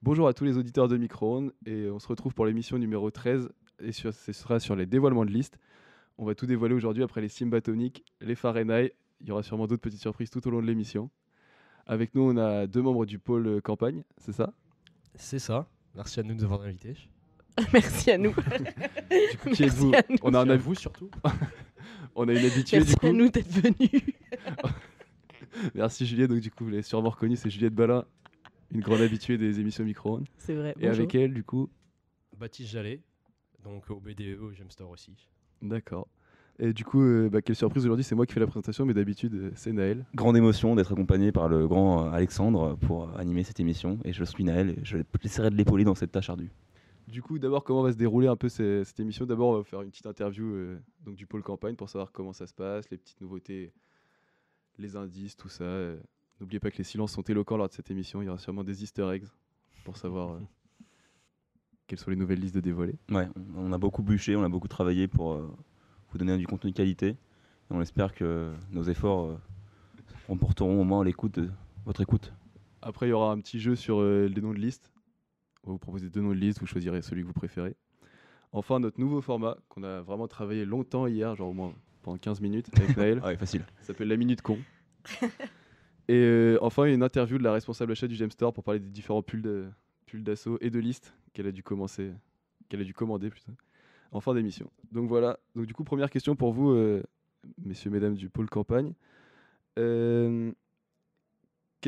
Bonjour à tous les auditeurs de Micro-ondes et on se retrouve pour l'émission numéro 13 et ce sera sur les dévoilements de listes. On va tout dévoiler aujourd'hui après les Symbatonic, les Fahrenheit. Il y aura sûrement d'autres petites surprises tout au long de l'émission. Avec nous, on a 2 membres du pôle campagne, c'est ça? C'est ça. Merci à nous de nous avoir invités. Merci à nous. Du coup, qui êtes-vous? On a À vous surtout. on a une habituée Merci du coup. à nous d'être venus. Merci Juliette, donc du coup vous l'avez sûrement reconnue, c'est Juliette Balin, une grande habituée des émissions Micro-ondes. C'est vrai. Et avec elle du coup, Baptiste Jallet, donc au BDE, au Gemstore aussi. d'accord. Et du coup, quelle surprise aujourd'hui, c'est moi qui fais la présentation, mais d'habitude c'est Naël. Grande émotion d'être accompagné par le grand Alexandre pour animer cette émission. Et je suis Naël et je essaierai de l'épauler dans cette tâche ardue. Du coup, d'abord, comment va se dérouler un peu cette émission? D'abord, on va faire une petite interview donc du pôle campagne pour savoir comment ça se passe, les petites nouveautés, les indices, tout ça. N'oubliez pas que les silences sont éloquents lors de cette émission. Il y aura sûrement des easter eggs pour savoir quelles sont les nouvelles listes de dévoilées. Ouais, on a beaucoup bûché, on a beaucoup travaillé pour vous donner du contenu de qualité. Et on espère que nos efforts remporteront au moins votre écoute. Après, il y aura un petit jeu sur les noms de listes. On va vous proposer 2 noms de listes, vous choisirez celui que vous préférez. Enfin, notre nouveau format qu'on a vraiment travaillé longtemps hier, genre au moins pendant 15 minutes avec Naël. Ah ouais, facile. Ça s'appelle La Minute Con. Et enfin, une interview de la responsable achat du Gemstore pour parler des différents pulls d'assaut et de listes qu'elle a dû commander plutôt, en fin d'émission. Donc voilà. Donc du coup, première question pour vous, messieurs, mesdames du pôle campagne. Qu'est-ce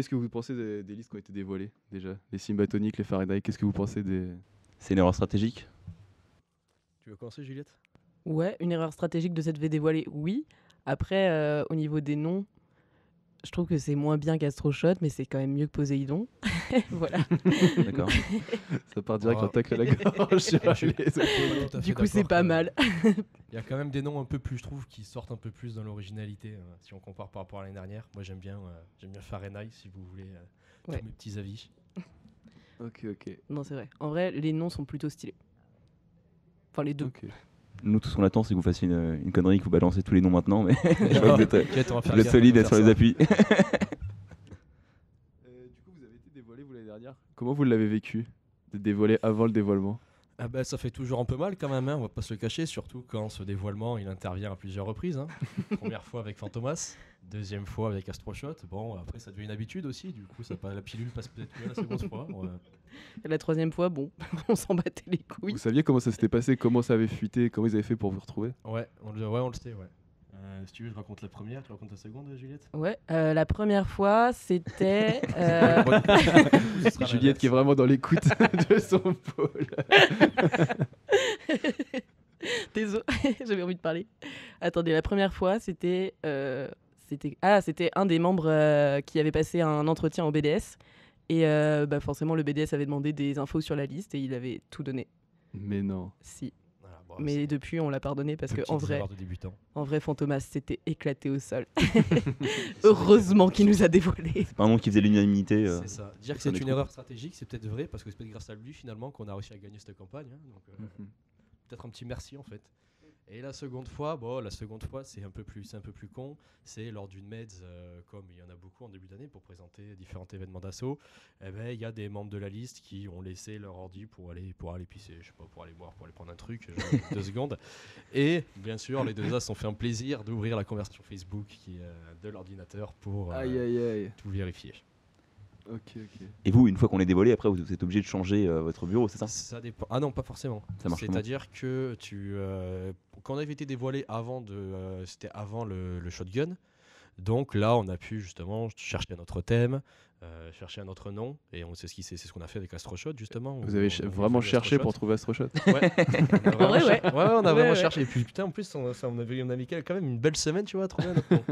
que vous pensez des listes qui ont été dévoilées déjà? Les Symbatonic, les Fahrenheit, qu'est-ce que vous pensez des... C'est une erreur stratégique. Tu veux commencer, Juliette? Ouais, une erreur stratégique de cette V dévoilée, oui. Après, au niveau des noms, je trouve que c'est moins bien qu'Astroshot, mais c'est quand même mieux que Poséidon. Voilà. D'accord. Ça part direct Oh. en tacle à la gorge sur les- Du coup, c'est pas mal. Il y a quand même des noms un peu plus, je trouve, qui sortent un peu plus dans l'originalité, si on compare par rapport à l'année dernière. Moi, j'aime bien Fahrenheit, si vous voulez Ouais. tous mes petits avis. Ok. Non, c'est vrai. En vrai, les noms sont plutôt stylés. Enfin, les deux. Ok. Nous, tout ce qu'on attend, c'est que vous fassiez une connerie, que vous balancez tous les noms maintenant. Mais je vois que vous êtes, T'inquiète, on va faire vous êtes gaffe, solide on va sur faire les ça. appuis. Du coup, vous avez été dévoilé vous l'année dernière. Comment vous l'avez vécu d'être dévoilé avant le dévoilement? Ah bah, ça fait toujours un peu mal quand même, hein, on va pas se le cacher, surtout quand ce dévoilement il intervient à plusieurs reprises. Hein. Première fois avec Fantomas, deuxième fois avec Astroshot. Bon, après ça devient une habitude aussi, du coup la pilule passe peut-être mieux la seconde fois. Et la troisième fois, bon, on s'en battait les couilles. Vous saviez comment ça s'était passé, comment ça avait fuité, comment ils avaient fait pour vous retrouver? Ouais, on le sait, ouais. Si tu veux, je raconte la première, tu racontes la seconde, Juliette. Ouais, la première fois, c'était... Juliette qui est vraiment dans l'écoute de son pôle. Désolé, j'avais envie de parler. Attendez, la première fois, c'était un des membres qui avait passé un entretien au BDS. Et forcément, le BDS avait demandé des infos sur la liste et il avait tout donné. Mais non. Si. Voilà, bon, Mais depuis, on l'a pardonné parce petites qu'en vrai, erreurs de débutant. Fantomas s'était éclaté au sol. Heureusement qu'il nous a dévoilé. C'est pas un nom qui faisait l'unanimité. C'est ça. Dire que ça c'est une m'étonne. erreur stratégique, c'est peut-être vrai, parce que c'est peut-être grâce à lui finalement qu'on a réussi à gagner cette campagne. Hein, donc, peut-être un petit merci en fait. Et la seconde fois, c'est un peu plus con. C'est lors d'une MEDS, comme il y en a beaucoup en début d'année pour présenter différents événements d'assaut. Eh ben, il y a des membres de la liste qui ont laissé leur ordi pour aller pisser, je sais pas, pour aller boire, pour aller prendre un truc, genre 2 secondes. Et bien sûr, les deux as ont fait un plaisir d'ouvrir la conversation Facebook de l'ordinateur pour Aïe. tout vérifier. Ok. Et vous, une fois qu'on les dévoilé, après, vous êtes obligé de changer votre bureau, c'est ça? Ça dépend. Ah non, pas forcément. Ça marche comment? C'est-à-dire que quand on avait été dévoilé c'était avant le shotgun. Donc là, on a pu justement chercher un autre thème, chercher un autre nom, et c'est ce qu'on a fait avec Astroshot justement. Vous avez vraiment cherché pour trouver Astroshot? Ouais. On a En vrai, ouais. on a vraiment Ouais. cherché. Et puis putain, en plus, on a mis quand même une belle semaine, tu vois, à trouver un autre nom.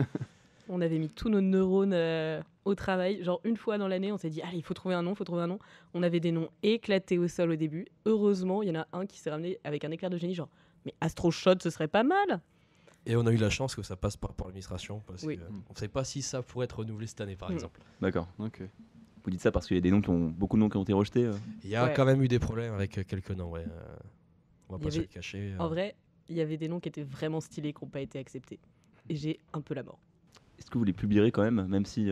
On avait mis tous nos neurones au travail. Genre, une fois dans l'année, on s'est dit, allez, il faut trouver un nom. On avait des noms éclatés au sol au début. Heureusement, il y en a un qui s'est ramené avec un éclair de génie, genre, mais Astroshot, ce serait pas mal. Et on a eu la chance que ça passe par l'administration, parce Oui. qu'on ne sait pas si ça pourrait être renouvelé cette année, par exemple. D'accord. Ok. Vous dites ça parce qu'il y a beaucoup de noms qui ont été rejetés. Il y a Ouais. quand même eu des problèmes avec quelques noms, ouais. On va Il y pas se le avait- cacher. En vrai, il y avait des noms qui étaient vraiment stylés, qui n'ont pas été acceptés. Et j'ai un peu la mort. Est-ce que vous les publierez quand même si...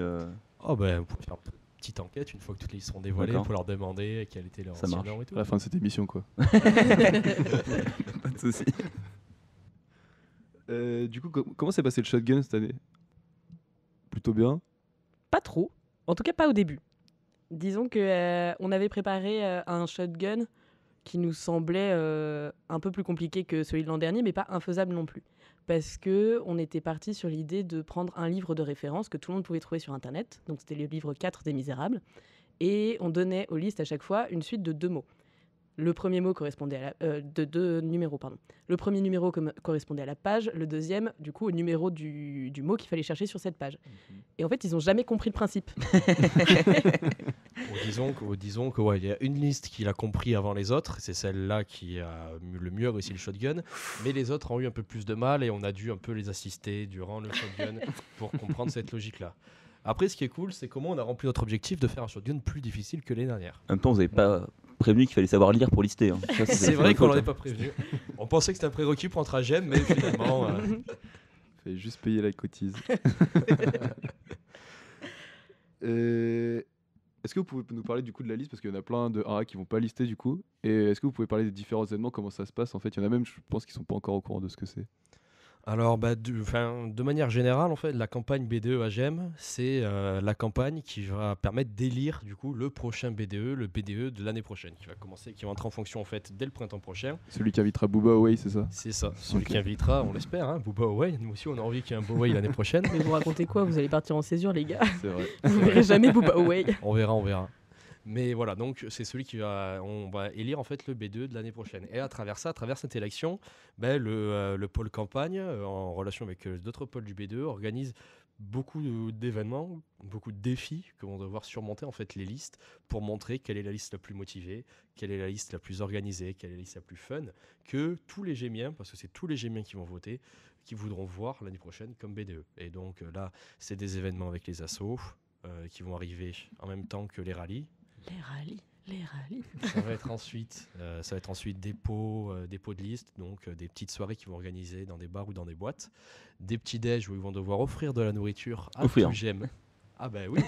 Oh ben, vous pouvez faire petite enquête une fois que toutes les listes seront dévoilées D'accord. pour leur demander quel était leur Ça marche. nom et tout. À la fin de cette émission, quoi. Pas de souci. Du coup, comment s'est passé le shotgun cette année? Plutôt bien. Pas trop. En tout cas, pas au début. Disons que on avait préparé un shotgun qui nous semblait un peu plus compliqué que celui de l'an dernier, mais pas infaisable non plus. Parce que on était parti sur l'idée de prendre un livre de référence que tout le monde pouvait trouver sur Internet. Donc c'était le livre 4 des Misérables. Et on donnait aux listes à chaque fois une suite de 2 mots. Le premier mot correspondait à de 2 numéros, pardon. Le premier numéro correspondait à la page, le deuxième, du coup, au numéro du mot qu'il fallait chercher sur cette page. Et en fait, ils n'ont jamais compris le principe. Disons que ouais, il y a une liste qui l'a compris avant les autres, c'est celle-là qui a le mieux réussi le shotgun, mais les autres ont eu un peu plus de mal et on a dû un peu les assister durant le shotgun pour comprendre cette logique-là. Après, ce qui est cool, c'est comment on a rempli notre objectif de faire un shotgun plus difficile que les dernières. En même temps, vous n'avez pas prévenu qu'il fallait savoir lire pour lister. Hein. Ça, C'est vrai votre qu'on faute, l'en hein. avait pas prévenu. On pensait que c'était un prérequis pour entrer à GEM, mais finalement... Fallait juste payer la cotise. Est-ce que vous pouvez nous parler du coup de la liste, parce qu'il y en a plein de 1A qui vont pas lister du coup, et est-ce que vous pouvez parler des différents événements, comment ça se passe en fait? Il y en a même, je pense, qui sont pas encore au courant de ce que c'est. Alors, de manière générale, en fait, la campagne BDE à GEM, c'est la campagne qui va permettre d'élire du coup le prochain BDE, le BDE de l'année prochaine, qui va commencer, qui va entrer en fonction en fait dès le printemps prochain. Celui qui invitera Booba Away, c'est ça? C'est ça, celui Ok. qui invitera, on l'espère, hein, Booba Away. Nous aussi, on a envie qu'il y ait un Booba Away l'année prochaine. Mais vous racontez quoi? Vous allez partir en césure, les gars. C'est vrai. Vous verrez jamais Booba Away. On verra. Mais voilà, donc c'est celui on va élire en fait le B2 de l'année prochaine. Et à travers cette élection, le pôle campagne, en relation avec d'autres pôles du B2, organise beaucoup d'événements, beaucoup de défis que vont devoir surmonter en fait les listes pour montrer quelle est la liste la plus motivée, quelle est la liste la plus organisée, quelle est la liste la plus fun, que tous les Gémiens, parce que c'est tous les Gémiens qui vont voter, qui voudront voir l'année prochaine comme BDE. Et donc là, c'est des événements avec les assos qui vont arriver en même temps que les rallyes. Les rallyes. Ça va être ensuite dépôt de liste, donc des petites soirées qu'ils vont organiser dans des bars ou dans des boîtes, des petits déj où ils vont devoir offrir de la nourriture à Offrir. tout GEM. Ah ben oui,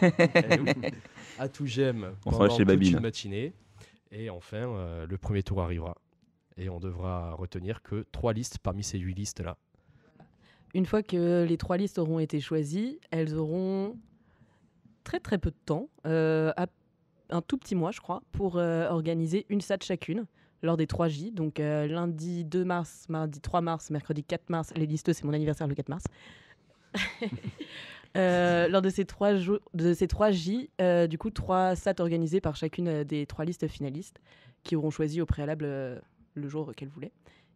à tout GEM On sera pendant chez toute Babine. une matinée. Et enfin, le premier tour arrivera. Et on devra retenir que 3 listes parmi ces 8 listes-là. Une fois que les 3 listes auront été choisies, elles auront très très peu de temps, un tout petit mois je crois, pour organiser une SAT chacune lors des 3 J. Donc lundi 2 mars, mardi 3 mars, mercredi 4 mars, les listeux c'est mon anniversaire le 4 mars. Lors de ces 3 J, du coup 3 SAT organisées par chacune des 3 listes finalistes qui auront choisi au préalable le jour qu'elles voulaient.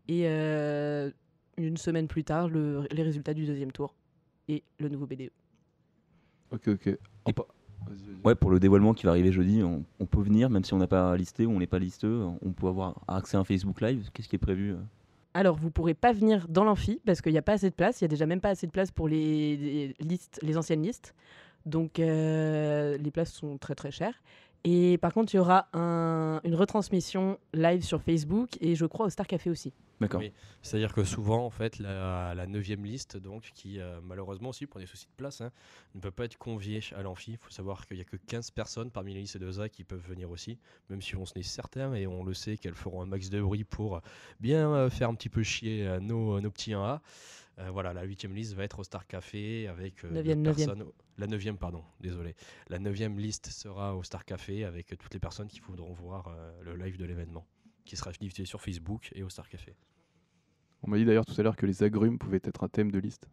Et une semaine plus tard, les résultats du deuxième tour et le nouveau BDE. Ok. Vas-y. Ouais, pour le dévoilement qui va arriver jeudi, on peut venir, même si on n'a pas listé ou on n'est pas listeux, on peut avoir accès à un Facebook Live. Qu'est-ce qui est prévu Alors, vous ne pourrez pas venir dans l'amphi parce qu'il n'y a pas assez de place. Il n'y a déjà même pas assez de place pour les anciennes listes. Donc, les places sont très très chères. Et par contre, il y aura une retransmission live sur Facebook et je crois au Star Café aussi. D'accord. Oui. C'est-à-dire que souvent, en fait, la 9e liste, donc, qui malheureusement aussi, pour des soucis de place, ne peut pas être conviée à l'amphi. Il faut savoir qu'il n'y a que 15 personnes parmi les listes de ZA qui peuvent venir aussi, même si on se n'est certain et on le sait qu'elles feront un max de bruit pour bien faire un petit peu chier nos petits 1A. Voilà, la 8e liste va être au Star Café avec Neuvième. personnes. La 9e, pardon, désolé. La 9e liste sera au Star Café avec toutes les personnes qui voudront voir le live de l'événement, qui sera diffusé sur Facebook et au Star Café. On m'a dit d'ailleurs tout à l'heure que les agrumes pouvaient être un thème de liste.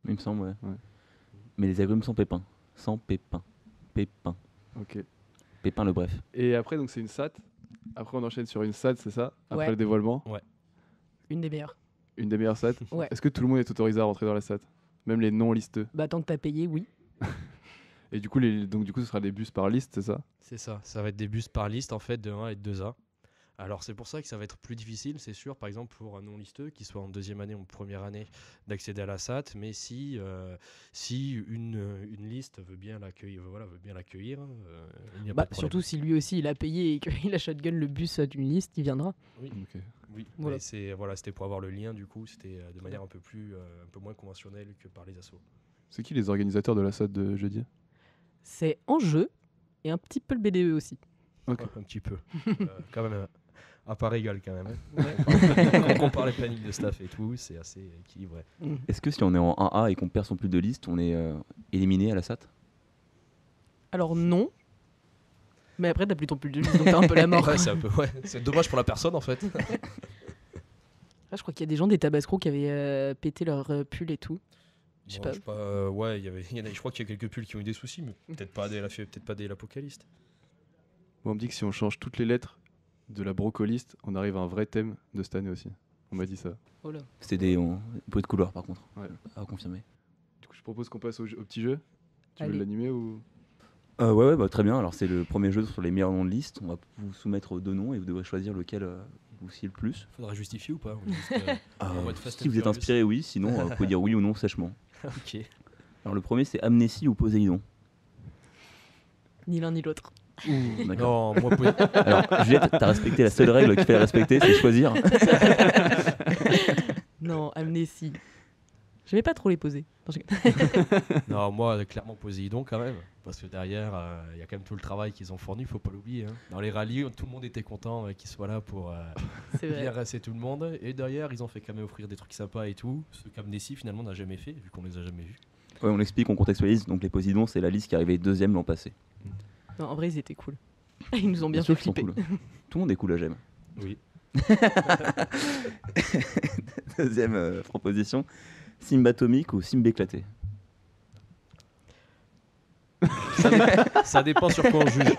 Il me semble, ouais. Ouais. Mais les agrumes sans pépins. Sans pépins. Pépins. Ok. Pépins le bref. Et après, donc c'est une SAT. Après, on enchaîne sur une SAT, c'est ça? Après Ouais. le dévoilement. Une des meilleures. Une des meilleures SAT. Ouais. Est-ce que tout le monde est autorisé à rentrer dans la SAT? Même les non-listeux. Bah, tant que tu as payé, oui. Et du coup, ce sera des bus par liste, c'est ça? C'est ça va être des bus par liste en fait de 1 et de 2A. Alors c'est pour ça que ça va être plus difficile, c'est sûr, par exemple pour un non-listeux qui soit en 2e année ou en 1re année d'accéder à la SAT, mais si une liste veut bien l'accueillir, il n'y a pas Bah, de problème. surtout si lui aussi il a payé et qu'il a shotgun le bus d'une liste, il viendra. Oui, Ok. oui. Voilà. Mais c'était pour avoir le lien du coup, c'était de manière un peu moins conventionnelle que par les assos. C'est qui les organisateurs de la SAT de jeudi? C'est Enjeu et un petit peu le BDE aussi. Ok. Un petit peu. Quand même, à part égal quand même. Hein. Quand on compare les plannings de staff et tout, c'est assez équilibré. Est-ce que si on est en 1A et qu'on perd son plus de liste, on est éliminé à la SAT? Alors non. Mais après, t'as plus ton pull de liste, donc t'as un peu la mort. Ouais, c'est dommage pour la personne en fait. Ah, je crois qu'il y a des gens des Tabasco qui avaient pété leur pull et tout. Je sais Bon, pas. ouais, je crois qu'il y a quelques pulls qui ont eu des soucis, mais peut-être pas des l'Apocalypse. Moi, on me dit que si on change toutes les lettres de la brocoliste, on arrive à un vrai thème de cette année aussi. On m'a dit ça. Oh là. C'était des bruits de couloir par contre. Ouais. À confirmer. Du coup, je propose qu'on passe au petit jeu. Tu veux Allez. l'animer ou... Ouais, bah, très bien. Alors c'est le premier jeu sur les meilleurs noms de liste. On va vous soumettre 2 noms et vous devrez choisir lequel vous sied le plus. Faudra justifier ou pas ou juste, en mode Fast Si and vous êtes Furious. inspiré, oui. Sinon, vous pouvez dire oui ou non sèchement. Ok. Alors le premier, c'est Amnésie ou Poséidon. Ni l'un ni l'autre. D'accord. Non, moi, Alors Juliette, t'as respecté la seule règle qu'il fallait respecter, c'est choisir. Non, Amnésie. J'aimais pas trop les poser. Non, je- non, moi, clairement Poséidon quand même. Parce que derrière, il y a quand même tout le travail qu'ils ont fourni, faut pas l'oublier. Hein. Dans les rallyes, tout le monde était content qu'ils soient là pour C'est bien vrai. racer tout le monde. Et derrière, ils ont fait quand même offrir des trucs sympas et tout. Ce qu'Amnesty finalement n'a jamais fait, vu qu'on les a jamais vus. Ouais, on explique, on contextualise. Donc les Poséidons, c'est la liste qui arrivait 2e l'an passé. Non, en vrai, ils étaient cool. Ils nous ont bien fait sûr qu'ils sont flipper. cool. Tout le monde est cool à Gem. Oui. Deuxième proposition, Simba atomique ou Simba éclaté. Ça dépend sur quoi on juge.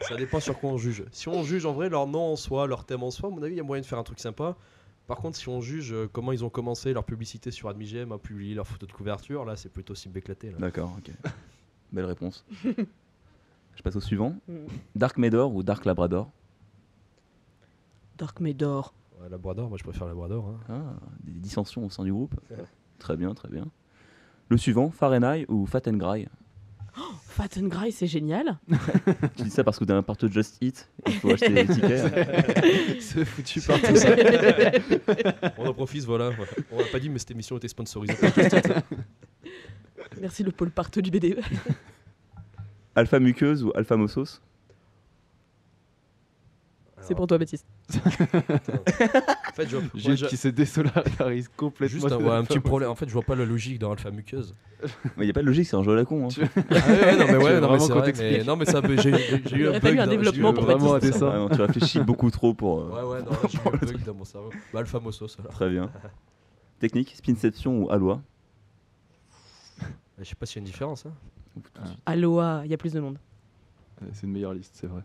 Ça dépend sur quoi on juge. Si on juge en vrai leur nom en soi, leur thème en soi, à mon avis, il y a moyen de faire un truc sympa. Par contre, si on juge comment ils ont commencé leur publicité sur AdmiGM à publier leurs photos de couverture, là, c'est plutôt Simba éclaté. Là. D'accord, ok. Belle réponse. Je passe au suivant. Mm. Dark Médor ou Dark Labrador. Dark Médor. Ouais, Labrador, moi je préfère Labrador. Hein. Ah, des dissensions au sein du groupe. Très bien, très bien. Le suivant, Fahrenheit ou Fat and Gry. Fat and Gry, c'est génial. Tu dis ça parce que t'as un partout Just Eat. Il faut acheter des tickets. C'est foutu Par partout. tout ça. On en profite, voilà. On n'a pas dit, mais cette émission était sponsorisée par Just Eat. Merci le pôle partout du BDE. Alpha Muqueuse ou Alpha Mossos. C'est pour toi, Baptiste. En fait, Juliette qui se désolarise complètement. juste de un la petit femme. problème. En fait, je vois pas la logique dans Alpha Muqueuse. Mais il n'y a pas de logique, c'est un jeu à la con. Hein. Tu- Ah ouais, non, mais Tu veux ouais, non, mais vraiment c'est qu'on vrai, t'explique mais non, mais ça, j'ai eu Il un aurait bug. fallu un dans- développement j'ai eu pour vraiment un Baptiste. dessin. Ah non, tu réfléchis beaucoup trop pour. Ouais, ouais, non, là, j'ai eu un bug dans mon cerveau. Bah, Alpha Mossos, alors. Très bien. Technique, Spinception ou Aloha. Je sais pas s'il y a une différence. Hein. Aloha, il y a plus de monde. C'est une meilleure liste, c'est vrai.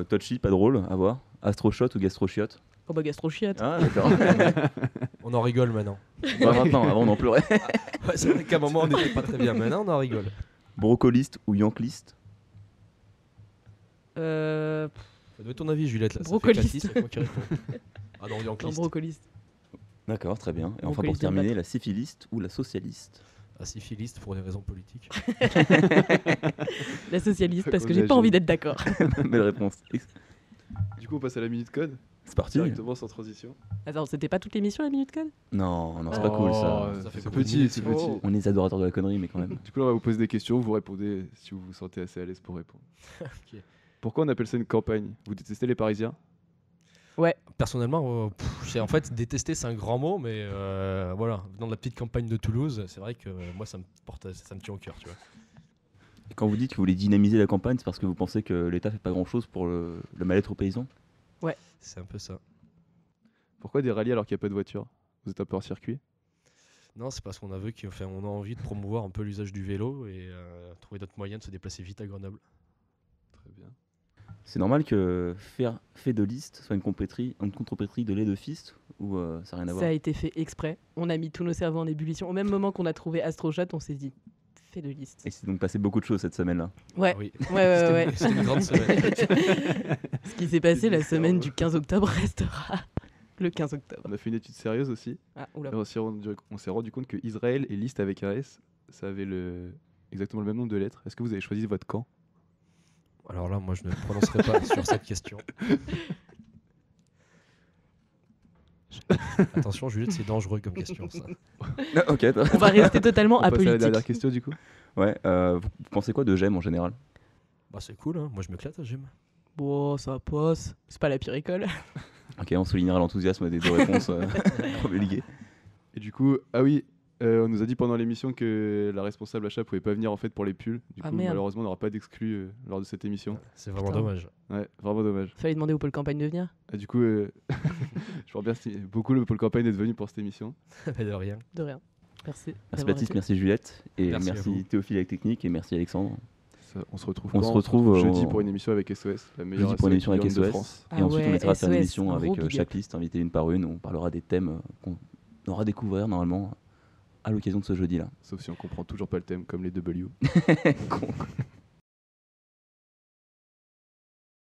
Touchy, pas drôle, à voir. Astroshot ou Gastrochiotte. Oh bah gastro-chiotte. Ah, d'accord. On en rigole maintenant. Pas maintenant, avant on en pleurait. Ouais, c'est vrai qu'à un moment, on n'était pas très bien. Maintenant, on en rigole. Brocoliste ou Yanklist. Euh, Ça doit être ton avis, Juliette. Là. Ça fait Brocoliste. 4-6, c'est moi qui réponds. Ah non, un Yanklist. brocoliste. D'accord, très bien. Et enfin pour Brocoliste de terminer, battre. la syphiliste ou la socialiste. Ah, syphiliste pour des raisons politiques. La socialiste, parce que Engagé. j'ai pas envie d'être d'accord. Belle réponse. Du coup, on passe à la minute code. C'est parti. Directement sans transition. Attends, c'était pas toute l'émission la minute code? Non, non, c'est Oh, pas cool ça. Ça fait C'est beaucoup de petit, minutes, c'est ça. petit. Oh. On est des adorateurs de la connerie, mais quand même. Du coup, là, on va vous poser des questions. Vous répondez si vous vous sentez assez à l'aise pour répondre. Ok. Pourquoi on appelle ça une campagne? Vous détestez les Parisiens? Personnellement, en fait, détester, c'est un grand mot, mais voilà, venant de la petite campagne de Toulouse, c'est vrai que moi, ça me tient au cœur, tu vois. Et quand vous dites que vous voulez dynamiser la campagne, c'est parce que vous pensez que l'État fait pas grand chose pour le mal-être aux paysans. C'est un peu ça. Pourquoi des rallyes alors qu'il n'y a pas de voiture? Vous êtes un peu hors circuit? Non, c'est parce qu'on a vu qu'on a envie de promouvoir un peu l'usage du vélo et trouver d'autres moyens de se déplacer vite à Grenoble. Très bien. C'est normal que faire fait de liste soit une contrepétrie de lait de fist ou ça n'a rien à voir. Ça a été fait exprès. On a mis tous nos cerveaux en ébullition. Au même moment qu'on a trouvé Astrochat, on s'est dit, fait de liste. Et c'est donc passé beaucoup de choses cette semaine-là. Ouais, Ah oui. ouais. C'était une grande semaine. Ce qui s'est passé la bizarre, semaine ouais. du 15 octobre restera le 15 octobre. On a fait une étude sérieuse aussi. Ah, oula. Et on s'est rendu compte que Israël et liste avec un S, ça avait exactement le même nombre de lettres. Est-ce que vous avez choisi votre camp? Alors là, moi, je ne me prononcerai pas sur cette question. Je Attention, Juliette, c'est dangereux comme question, ça. Ah, ok. On va rester totalement On passe à la apolitique. dernière question du coup. Ouais, vous pensez quoi de GEM en général? Bah, c'est cool, hein. Moi, je m'éclate à Gym. Bon, ça passe. C'est pas la pire école. Ok, on soulignera l'enthousiasme des deux réponses probléguées. Et du coup, ah oui, on nous a dit pendant l'émission que la responsable achat pouvait pas venir en fait pour les pulls. Du Ah, coup, merde. malheureusement, on n'aura pas d'exclus lors de cette émission. C'est vraiment Putain. dommage. Ouais, vraiment dommage. Fallait demander au pôle campagne de venir. Et du coup, je vous remercie beaucoup le pôle campagne d'être venu pour cette émission. Mais de rien. De rien. Merci. Merci d'avoir Baptiste, été. merci Juliette, et Merci à merci vous. Théophile avec Technique, et merci Alexandre. On se retrouve On quand se retrouve, jeudi on- pour une émission avec SOS, la meilleure Jeudi pour une émission avec étudiante de SOS. France. Ah Et ensuite, on ouais, essaiera de faire une SOS, émission un avec gros big chaque up. liste invitée une par une. On parlera des thèmes qu'on aura à découvrir normalement à l'occasion de ce jeudi-là. Sauf si on comprend toujours pas le thème, comme les W. Con.